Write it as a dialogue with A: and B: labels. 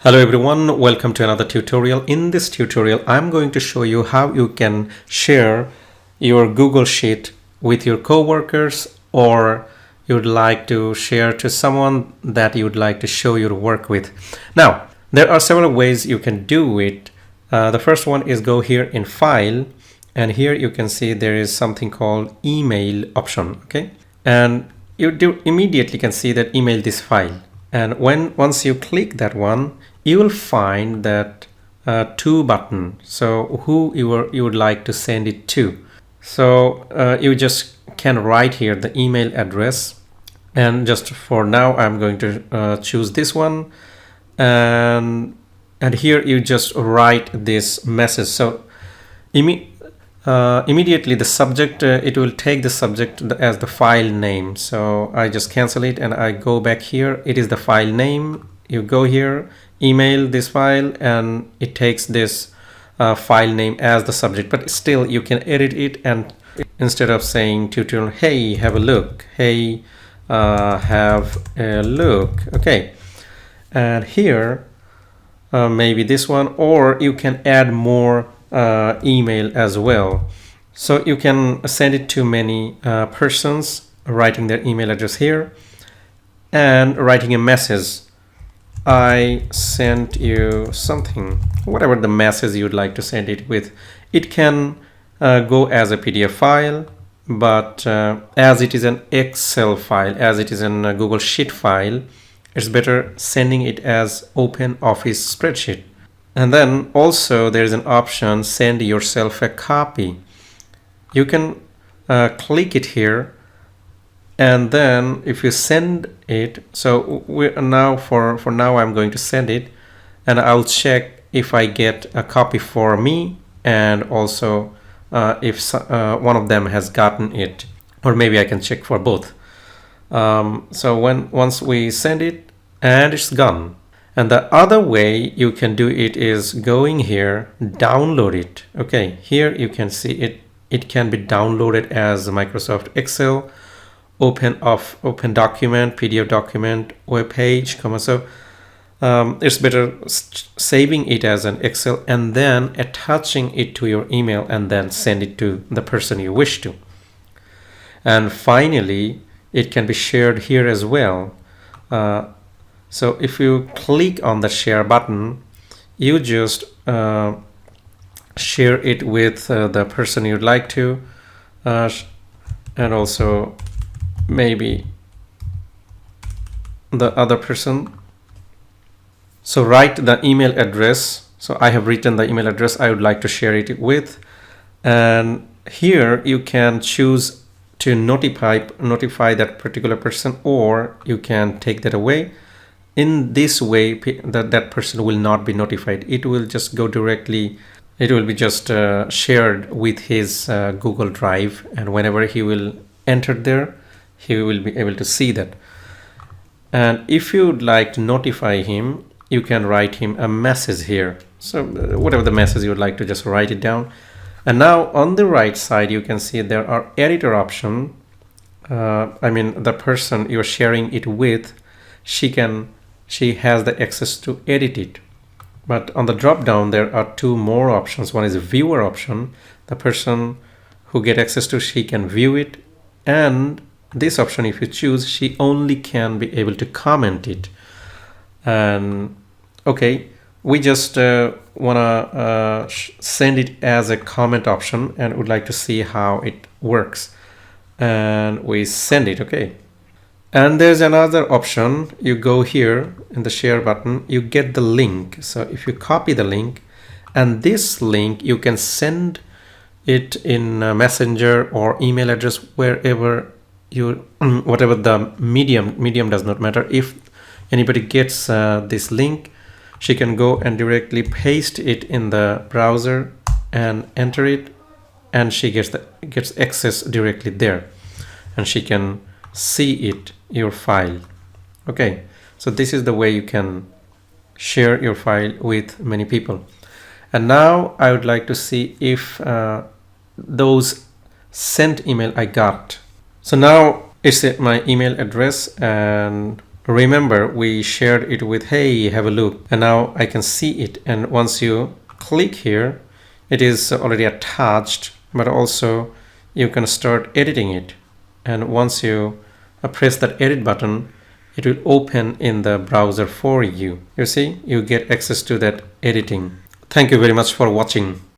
A: Hello everyone, welcome to another tutorial. In this tutorial, I'm going to show you how you can share your Google Sheet with your coworkers, or you'd like to share to someone that you'd like to show your work with. Now, there are several ways you can do it. The first one is go here in File, and here you can see there is something called Email option, okay? And you immediately can see that email this file. And once you click that one, you will find that to button. So who you would like to send it to. So you just can write here the email address. And just for now, I'm going to choose this one. And here you just write this message. So immediately the subject, it will take the subject as the file name. So I just cancel it and I go back here. It is the file name. You go here, email this file, and it takes this file name as the subject. But still you can edit it, and instead of saying tutorial, hey, have a look, hey, have a look, okay. And here maybe this one, or you can add more email as well. So you can send it to many persons, writing their email address here and writing a message. I sent you something, whatever the message you'd like to send it with. It can go as a PDF file, but as it is an Excel file, as it is a Google Sheet file, it's better sending it as Open Office spreadsheet. And then also there is an option, send yourself a copy. You can click it here, and then if you send it, so for now I'm going to send it, and I'll check if I get a copy for me, and also if one of them has gotten it, or maybe I can check for both. So once we send it, and it's gone. And the other way you can do it is going here, download it. Okay, here you can see it can be downloaded as Microsoft Excel, open document, PDF document, web page, so it's better saving it as an Excel and then attaching it to your email and then send it to the person you wish to. And finally, it can be shared here as well. So if you click on the share button, you just share it with the person you'd like to, and also maybe the other person. So write the email address. So I have written the email address I would like to share it with, and here you can choose to notify that particular person, or you can take that away. In this way, that person will not be notified. It will just go directly, it will be just shared with his Google Drive, and whenever he will enter there, he will be able to see that. And if you'd like to notify him, you can write him a message here. So whatever the message you would like to, just write it down. And now on the right side, you can see there are editor option. I mean, the person you're sharing it with, she has the access to edit it. But on the drop down, there are two more options. One is a viewer option. The person who get access to, she can view it. And this option, if you choose, she only can be able to comment it. And okay, we just wanna send it as a comment option and would like to see how it works. And we send it, okay. And there's another option. You go here in the share button, you get the link. So if you copy the link, and this link you can send it in Messenger or email address, wherever you, whatever the medium does not matter. If anybody gets this link, she can go and directly paste it in the browser and enter it, and she gets access directly there, and she can see it, your file. Okay, so this is the way you can share your file with many people. And now I would like to see if those sent email I got. So now it's my email address, and remember we shared it with, hey, have a look, and now I can see it. And once you click here, it is already attached, but also you can start editing it. And once you press that edit button, it will open in the browser for you. You see, you get access to that editing. Thank you very much for watching.